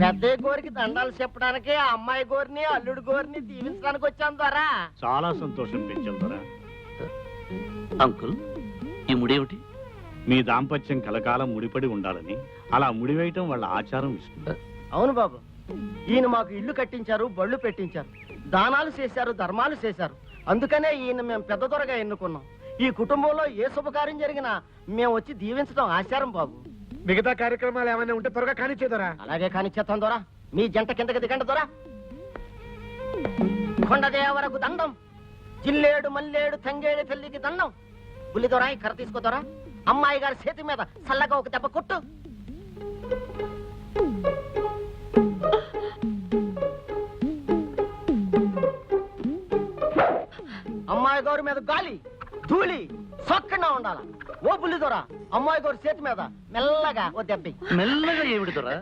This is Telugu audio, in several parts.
పెద్దయ్య గోరికి దండాలు చెప్పడానికి ఆ అమ్మాయి గోరిని అల్లుడు గోరిని దీవించడానికి వచ్చాం ద్వారా. చాలా సంతోషం పెంచాం ద్వారా. అంకుల్, ఈ ముడేమిటి? మీ దాంపత్యం కలకాలం ముడిపడి ఉండాలని అలా ముడివేయటం వాళ్ళ ఆచారం. ఇష్టం. అవును బాబు, ఈయన మాకు ఇల్లు కట్టించారు, బళ్ళు పెట్టించారు, దానాలు చేశారు, ధర్మాలు చేశారు. అందుకనే ఈయన మేము పెద్ద దొరగా ఎన్నుకున్నాం. ఈ కుటుంబంలో ఏ శుభకార్యం జరిగినా మేము వచ్చి దీవించడం ఆచారం బాబు. మిగతా కార్యక్రమాలు ఏమైనా ఉంటే త్వరగా కానిచ్చేదరా. అలాగే కానిచ్చేస్తాం దొరా. మీ జంట కిందకి దిగండి దొరా. కొండదేవరకు దండం, జిల్లేడు మల్లేడు తంగేడు తల్లికి దండం. బుల్లి దొరా, ఈ కర్ర తీసుకో దొరా. అమ్మాయి గారి చేతి మీద చల్లగా ఒక దెబ్బ కొట్టు. అమ్మాయి గారి మీద గాలి ధూళి సొక్కగా ఉండాల. ఓ బుల్లి దొరా, అమ్మాయి గారి చేతి మీద మెల్లగా ఓ దెబ్బ. మెల్లగా ఏమిటి దొరా?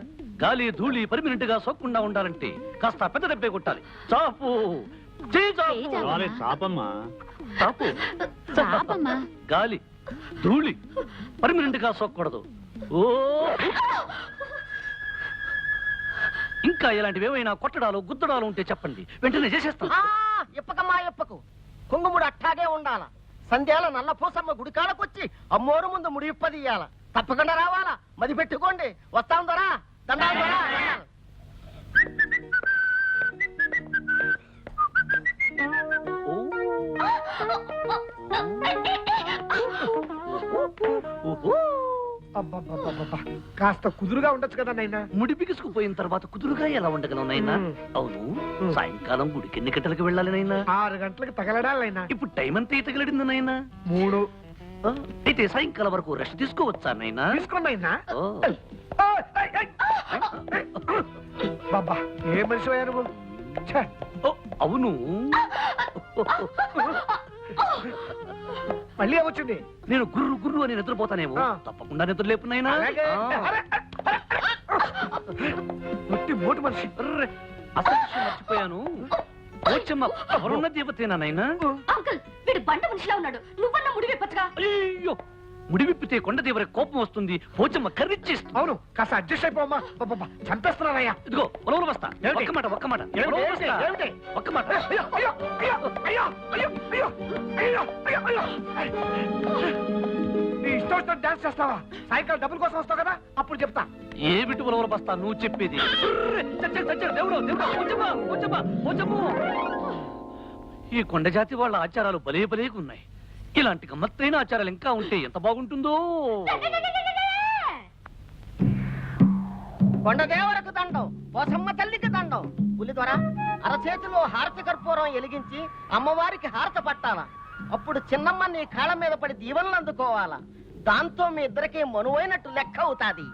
గాలి ధూళి పర్మినెంట్ గా సోక్కుండా ఉండాలంటే కాస్త పెద్ద దెబ్బే కొట్టాలి. చాపు చాపమ్మా. చాపు. గాలి ధూళి పర్మినెంట్ గా సోక్కూడదు. ఓ ఇంకా ఇలాంటివి ఏమైనా కొట్టడాలు గుద్దడాలు ఉంటే చెప్పండి, వెంటనే చేసేస్తాను. ఇప్పకమ్మా ఇప్పకు. కుంగుముడు అట్టాగే ఉండాల. సంధ్యాల నల్ల పూసమ్మ గుడికాడకొచ్చి అమ్మోరు ముందు ముడి ఇప్పదీయాల. తప్పకుండా రావాలా, మది పెట్టుకోండి. వస్తాం దొరా. దండాలు దొరా. కాస్త కుదురుగా ఉండొచ్చు కదా నాయనా. ముడి బిగుసుకుపోయిన తర్వాత కుదురుగా ఎలా ఉండగలను నాయనా? అవును, సాయంకాలం గుడికి ఎన్ని గంటలకు వెళ్ళాలి నాయనా? 6 గంటలకు తగలడాలైనా. ఇప్పుడు టైం అంతా తగిలింది నాయనా? 3. అయితే సాయంకాలం వరకు రెస్ట్ తీసుకోవచ్చా నాయనా? తీసుకోండినా. బాబా, ఏ మనిషి అయ్యా నువ్వు? అవును, మళ్ళీ వచ్చింది. నేను గుర్రు గుర్రు అని నిద్రపోతానేమో. తప్పకుండా నిద్ర లేపు నాయనా. మోటు మనిషి. అసలు విషయం మర్చిపోయాను. పోచమ్మ ఎవరున్న దేవతేనా నాయనా? అయ్యో, ముడి విప్పితే కొండ దేవర కోపం వస్తుంది. పోచమ్మ కర్రిచ్చేస్తుంది. అవును, కాస్త అడ్జస్ట్ అయిపోమ్మా. చంపేస్తున్నానయ్యా. ఇదిగో ఉలవలు బస్తా. ఒక్క మాట ఒక్క మాట ఒక్క మాట. నీ ఇష్టం వచ్చిన డాన్స్ చేస్తావా? సాయంకాలం డబ్బుల కోసం వస్తావు కదా, అప్పుడు చెప్తా. ఏమిటి ఉలవలు బస్తా నువ్వు చెప్పేది? ఈ కొండ జాతి వాళ్ళ ఆచారాలు భలే భలేగా ఉన్నాయి. ఇలాంటి గమ్మత్తైన ఆచారాలు ఇంకా ఉంటే ఎంత బాగుంటుందో. కొండదేవరకు దండం, పోసమ్మ తల్లికి దండం. పులి ద్వారా అరచేతిలో హారతి కర్పూరం ఎలిగించి అమ్మవారికి హారత పట్టాల. అప్పుడు చిన్నమ్మ నీ కాళ్ళ మీద పడి దీవెనలు అందుకోవాలా. దాంతో మీ ఇద్దరికి మనువైనట్టు లెక్క అవుతాది.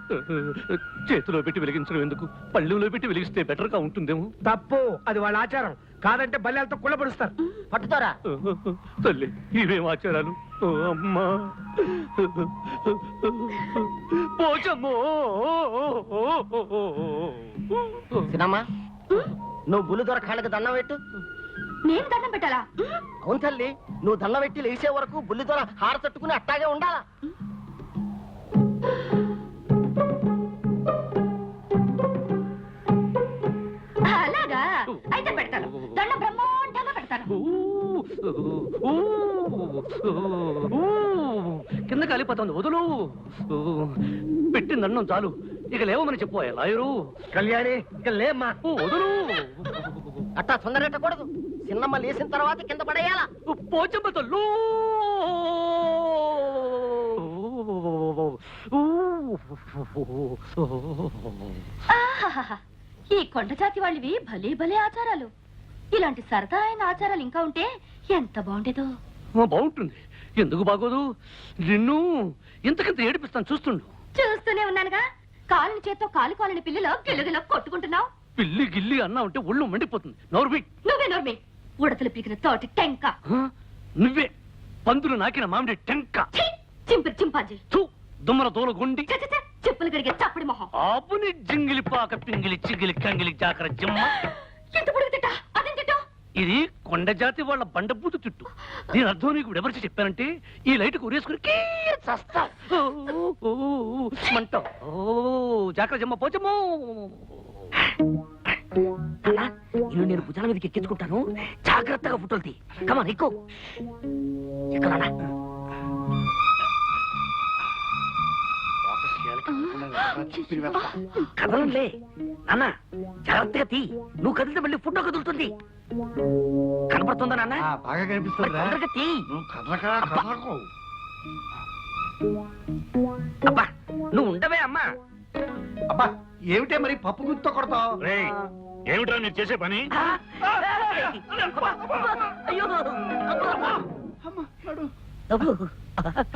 చేతిలో పెట్టి వెలిగించడం ఎందుకు? పళ్ళెంలో పెట్టి వెలిగిస్తే బెటర్ గా ఉంటుందేమో. తప్పు, అది వాళ్ళ ఆచారం. కాదంటే బల్లెలతో కుళ్ళబడుస్తారు. పట్టుతారా తల్లి, ఇవేం ఆచారాలు? అమ్మా పోచమ్మో. చిన్నమ్మ, నువ్వు బుల్లి దొర కాళ్ళకి దండం పెట్టు. నేను దండం పెట్టాలా? అవును తల్లి, నువ్వు దండం పెట్టి లేచే వరకు బుల్లి దొర హార తట్టుకుని అట్టాగే ఉండాలా. అలాగా అయితే పెడతాను. దండం బ్రహ్మాండంగా పెడతాను. కింద కాలిపోతుంది, వదులు. పెట్టిన దండం చాలు, ఇక లేవమని చెప్పు లాయరు. కళ్యాణి, ఇక లేమ్మా. వదులు. అట్టా తొందరెట్టకూడదు. చిన్నమ్మ లేచిన తర్వాత కింద పడేయాలా. పోచమ్మ తల్లు. ఈ కొండ జాతి వాళ్ళవి భలే భలే ఆచారాలు. ఇలాంటి సరదా అయిన ఆచారాలు ఇంకా ఉంటే ఎంత బాగుండేదో. బాగుంటుంది, ఎందుకు బాగోదు? నిన్ను ఇంతకింత ఏడిపిస్తాను, చూస్తుండు. చూస్తూనే ఉన్నానుగా. కాలిని చేత్తో కాలుకోలని పిల్లిలో గిల్లగిలో కొట్టుకుంటున్నావు. పిల్లి గిల్లి అన్నా ఉంటే ఒళ్ళు మండిపోతుంది. నోర్మి. నువ్వే నోర్మి. ఉడతలు పీకిన తోటి టెంక. నువ్వే పందులు నాకిన మామిడి టెంక. చింపిరి చింపాజీ. దుమ్మర తోలు గుండి. చెప్పులు గడిగే చప్పడి మొహం. ఆపుని జింగిలి పాక పింగిలి చిగిలి కంగిలి జాకర జిమ్మ. ఎంత పొడుగు తిట్టా? అదేం తిట్టా? ఇది కొండ జాతి వాళ్ళ బండబూతు చుట్టు. దీని అర్థం నీకు ఎవరికి చెప్పానంటే ఈ లైట్ ఉరేసుకుని మంటావు. జాకర జిమ్మ పోచమ్మో. భుజాల మీదకి ఎక్కించుకుంటాను, జాగ్రత్తగా ఫోటోలు తీ. కమాన్ ఎక్కువ ఎక్కడా కదలంలే నాన్న, జాగ్రత్తగా తీ. నువ్వు కదిలితే మళ్ళీ ఫోటో కదులుతుంది. కనపడుతుందా నాన్న? బాగా కనిపిస్తుందా? తొందరగా తీ. నువ్వు కదలకు. అబ్బా నువ్వు ఉండవే అమ్మా. అబ్బా ఏమిటే మరి పప్పు గుర్తు కొడతావు? రేయ్, ఏమిట్రా మీరు చేసే పని? అయ్యో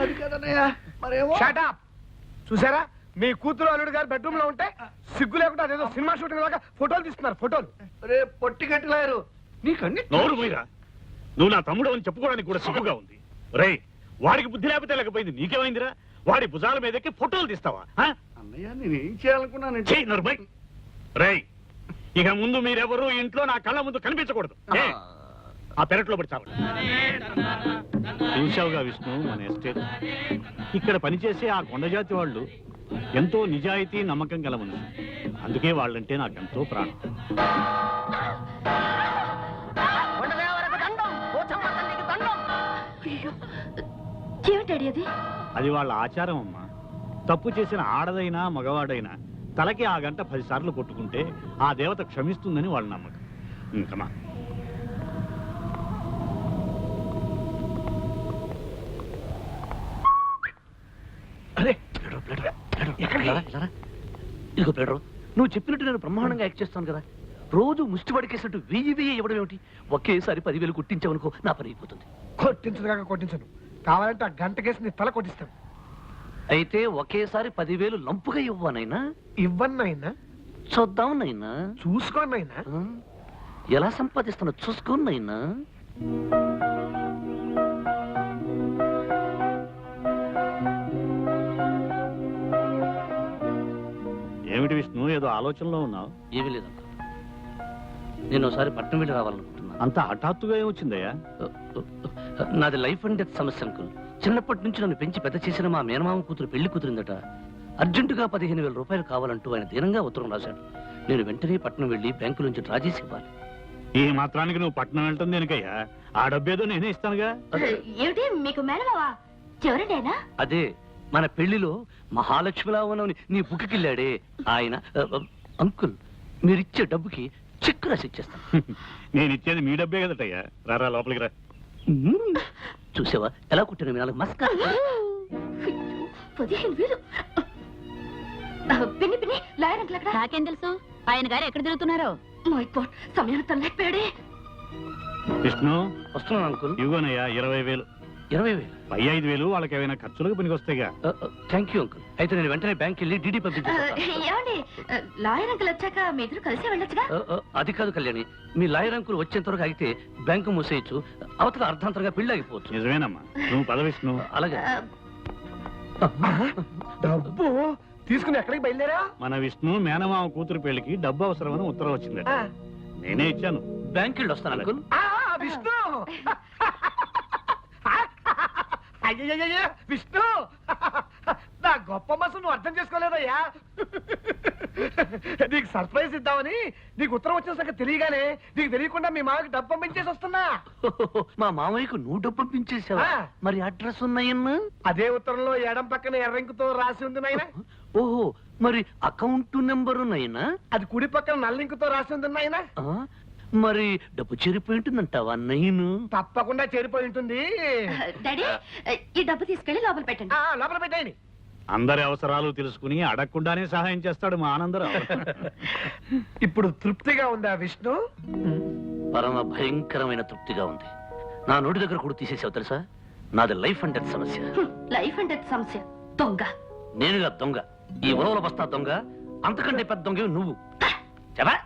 అది కదన్నయ్య, మరేమో. Shut up. చూసారా, మీ కూతురు అల్లుడు గారు బెడ్రూమ్ లో ఉంటే సిగ్గు లేకుండా అదేదో సినిమా షూటింగ్ లాగా ఫోటోలు తీస్తున్నారు. ఫోటోలు రే పొట్టి గట్టిలారు నీకన్నీ. నోరు మీరా, నువ్వు నా తమ్ముడు అని చెప్పుకోవడానికి కూడా సిగ్గుగా ఉంది. రేయ్, వాడికి బుద్ధి లేకపోతే లేకపోయింది, నీకేమైందిరా? వాడి భుజాల మీదకి ఫోటోలు తీస్తావా? అన్నయ్య నేనేం చేయాలనుకున్నాను? చెయ్యి నరుబై. రేయ్, ఇక ముందు మీరెవరూ ఇంట్లో నా కళ్ళ ముందు కనిపించకూడదు. ఏ? ఆ పెరట్లో పడి చావండి. చూశావుగా విష్ణు, మన ఎస్టేట్. ఇక్కడ పనిచేసే ఆ కొండజాతి వాళ్ళు ఎంతో నిజాయితీ నమ్మకం గల మనుషులు. అందుకే వాళ్ళంటే నాకెంతో ప్రాణం. కొండదేవరకు దండం, పోచమ్మ తల్లికి దండం. ఏమిటండి అది? అది వాళ్ళ ఆచారం అమ్మా. తప్పు చేసిన ఆడదైనా మగవాడైనా తలకి ఆ గంట 10 సార్లు కొట్టుకుంటే ఆ దేవత క్షమిస్తుందని వాళ్ళ నమ్మకం. ఇంకమా అరే ఇదిగో ప్లేడరు, నువ్వు చెప్పినట్టు నేను బ్రహ్మాండంగా యాక్ట్ చేస్తాను కదా. రోజు ముష్టి పడికేసినట్టు 1000 ఇవ్వడం ఏమిటి? ఒకేసారి 10,000 కుట్టించావనుకో, నా పని అయిపోతుంది. కొట్టించదు కాక కొట్టించను. కావాలంటే ఆ గంట కేసు నీ తల కొట్టిస్తాను. అయితే ఒకేసారి 10,000 లంపుగా ఇవ్వనైనా? ఇవ్వన్నైనా చూద్దాం నైనా. చూసుకోనైనా. ఎలా సంపాదిస్తానో చూసుకోనైనా. ఏమిటి విష్ణు, ఏదో ఆలోచనలో ఉన్నావు? ఏమీ లేదు, నేను ఒకసారి పట్నం వెళ్ళి రావాలనుకుంటున్నాను. అంత హఠాత్తుగా ఏమొచ్చిందయ్యా? నాది లైఫ్ అండ్ డెత్ సమస్య అంకుల్. చిన్నప్పటి నుంచి నన్ను పెంచి పెద్ద చేసిన మా మేనమామ కూతురు పెళ్లి కూతురిందట. అర్జెంటుగా 15,000 రూపాయలు కావాలంటూ ఆయన దీనంగా ఉత్తరం రాశాడు. నేను వెంటనే పట్నం వెళ్ళి బ్యాంకు నుంచి డ్రా చేసి ఇవ్వాలి. ఈ మాత్రానికి నువ్వు పట్నం వెళ్తుంది దేనికయ్యా? ఆ డబ్బేదో నేనే ఇస్తానుగా. ఏమిటి మీకు మేనమావా? ఎవరండి ఆయన? అదే మన పెళ్లిలో మహాలక్ష్మిలా ఉన్నవని నీ బుక్కిళ్ళాడే ఆయన. అంకుల్, మీరిచ్చే డబ్బుకి చెక్ రాసి ఇచ్చేస్తాను. నేను ఇచ్చేది మీ డబ్బే కదటయ్యా. రారా లోపలికి రా. చూసావా ఎలా కుట్టిన మీ నాలుగు మస్కా. 15,000. పిన్ని పిన్ని, లాయర్ అంకుల్ అక్కడ. నాకేం తెలుసు ఆయన గారు ఎక్కడ తిరుగుతున్నారో? మై గాడ్, సమయాన్ని తనలేకపోయాడే. విష్ణు, వస్తున్నాను అంకుల్. ఇవ్వనయ్యా 20,000. 20,000? పై 5,000 వాళ్ళకి ఏమైనా ఖర్చులకు పనికొస్తాయిగా. Thank you uncle. అయితే నేను వెంటనే బ్యాంక్ వెళ్ళి డీడీ పంపించేస్తాను. ఏమండి, లాయర్ అంకుల్ వచ్చాక మీ ఇద్దరు కలిసి వెళ్ళొచ్చుగా? అది కాదు కళ్యాణి, మీ లాయర్ అంకుల్ వచ్చేంత వరకు అయితే బ్యాంకు మూసేయచ్చు, అవతల అర్ధాంతరంగా పెళ్లి ఆగిపోవచ్చు. నిజమేనమ్మా, నువ్వు పద విష్ణు. అలాగే. డబ్బు తీసుకుని ఎక్కడికి బయలుదేరా? మన విష్ణు మేనమామ కూతురు పెళ్లికి డబ్బు అవసరమని ఉత్తరం వచ్చిందట. నేనే ఇచ్చాను. బ్యాంక్ వెళ్ళి వస్తాను అంకుల్. విష్ణు, అయ్యయ్యయ్య, విష్ణు, నా గొప్ప మనసు నువ్వు అర్థం చేసుకోలేదయ్యా. నీకు సర్ప్రైజ్ ఇద్దామని నీకు ఉత్తరం వచ్చిన సంగతి తెలియగానే నీకు తెలియకుండా మీ మామకి డబ్బు పంపించేసి వస్తున్నా. మా మామయ్యకు నువ్వు డబ్బు పంపించేసావా? మరి అడ్రస్ ఉన్నాయన్నా? అదే ఉత్తరంలో ఎడం పక్కన ఎర్రంకుతో రాసి ఉంది నాయన. ఓహో, మరి అకౌంట్ నెంబర్ ఉన్నాయనా? అది కుడి పక్కన నల్లింకుతో రాసి ఉంది నాయన. మరి డబ్బు చెరిపోయి ఉంటుందంటావా నైను? తప్పకుండా చేరిపోయి ఉంటుంది. డాడీ, ఈ డబ్బు తీసుకెళ్లి లోపల పెట్టండి. లోపల పెట్టండి. అందరి అవసరాలు తెలుసుకుని అడగకుండానే సహాయం చేస్తాడు మా ఆనందరావు. ఇప్పుడు తృప్తిగా ఉందా విష్ణు? పరమ భయంకరమైన తృప్తిగా ఉంది. నా నోటి దగ్గర కూడా తీసేసావు తెలుసా? నాది లైఫ్ అండ్ డెత్ సమస్య. లైఫ్ అండ్ డెత్ సమస్య. దొంగ నేనుగా దొంగ, ఈ ఓవల బస్తా దొంగ, అంతకంటే పెద్ద దొంగ నువ్వు. చెప్పా